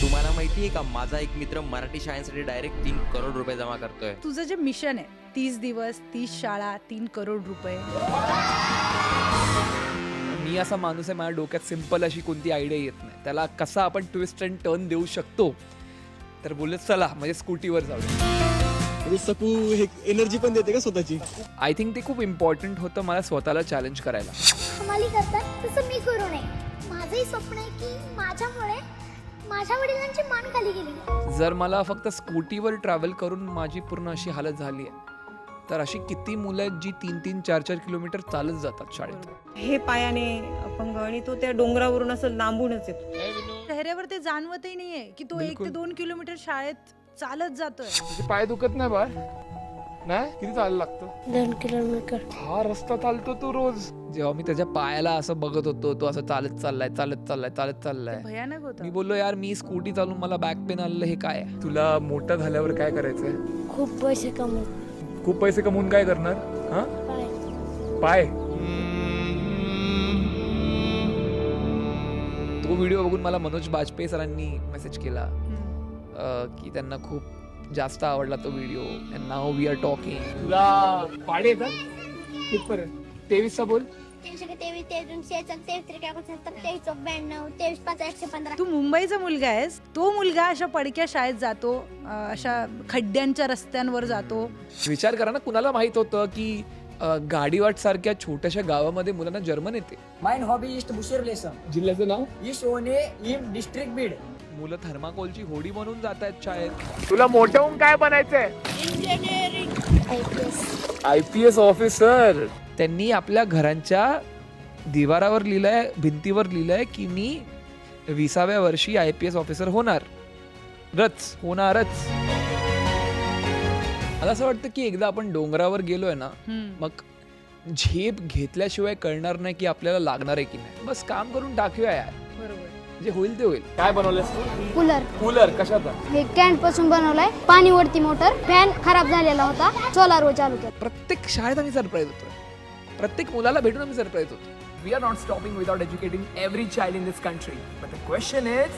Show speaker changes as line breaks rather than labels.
तुम्हाला माहिती आहे का, माझा एक मित्र मराठी शाळांसाठी डायरेक्ट 3 करोड रुपये जमा करतोय.
तुझं जे मिशन आहे 30 दिवस 30 शाळा 3 करोड रुपये.
मी असा माणूस आहे, माझ्या डोक्यात सिंपल अशी कोणती आयडिया येत नाही. त्याला कसा आपण ट्विस्ट अँड टर्न देऊ शकतो, तर बोलत चला म्हणजे स्कूटीवर जाऊ.
म्हणजे सकू हे एनर्जी पण देते का स्वतःची.
आय थिंक ते खूप इम्पॉर्टंट होतं मला स्वतःला चॅलेंज करायला.
कमाली करतात तसं मी करू नये. माझंही स्वप्न आहे की माझ्यामुळे माझ्या वडिलांची मान खाली गेली.
जर मला फक्त स्कूटीवर ट्रॅव्हल करून माझी पूर्ण अशी हालत झाली आहे, तर अशी किती मुलं आहेत जी 3-3, 4-4 किलोमीटर चालत जातात शाळेत.
हे पायाने अपंग आणि तो त्या डोंगरावरून असं लांबूनच येतो.
चेहऱ्यावर ते जाणवतही नाहीये की तो 1 ते 2 किलोमीटर शाळेत चालत जातोय.
तुझे पाय दुखत नाही बा? नाही, किती चालायला लागतं?
2 किलोमीटर.
हा रस्ता चालतो तू रोज.
जेव्हा मी त्याच्या पायाला असं बघत होतो, तो असं चालत चाललाय.
भयानक होतं.
मी बोललो यार, मी स्कूटी चालून मला बॅक पेन आलेलं, हे काय आहे?
तुला मोठं झाल्यावर काय करायचंय?
खूप पैसे कमव.
खूप पैसे कमवून काय करणार? हा, पाय.
तो व्हिडिओ बघून मला मनोज बाजपेयी सरांनी मेसेज केला की त्यांना खूप जास्त आवडला तो video. And now we are talking.
तुला पाडे येतात कितपर्यंत? 23चा बोल.
323, 23,
तू मुंबईचा मुलगा आहेस. तो मुलगा अशा पडक्या शाळेत जातो, अशा खड्ड्यांच्या रस्त्यांवर जातो.
विचार करा ना, कुणाला माहित होतं की गाडीवाट सारख्या छोट्याशा गावामध्ये मुलांना जर्मन येते.
माइन हॉबी ईस्ट बुशिरलेसम.
जिल्ह्याचं नाव?
ईस्ट ओने इम डिस्ट्रिक्ट बीड.
मुलं थर्माकोलची होडी बनवून जात आहेत शाळेत.
तुला मोठं होऊन काय बनायचंय? IPS officer.
त्यांनी आपल्या घरांच्या दिवारावर लिहिलंय, भिंतीवर लिहिलंय की मी 20व्या वर्षी IPS ऑफिसर होणारच. मला असं वाटतं की एकदा आपण डोंगरावर गेलोय ना, मग झेप घेतल्याशिवाय कळणार नाही की आपल्याला लागणार आहे की नाही. बस काम करून टाकूया यार,
बरोबर.
जे होईल ते होईल.
काय बनवलंस तू?
कूलर.
कूलर कशाचा?
हे कॅन्ट पासून बनवलाय. पाणी वरती मोटर. फॅन खराब झालेला होता, सोलार चालू केला.
प्रत्येक शाळेत आम्ही सरप्राईज होतो, प्रत्येक मुलाला भेटून आम्ही सरप्राईज होतो.
We are not stopping without educating every child in this country. But the question is,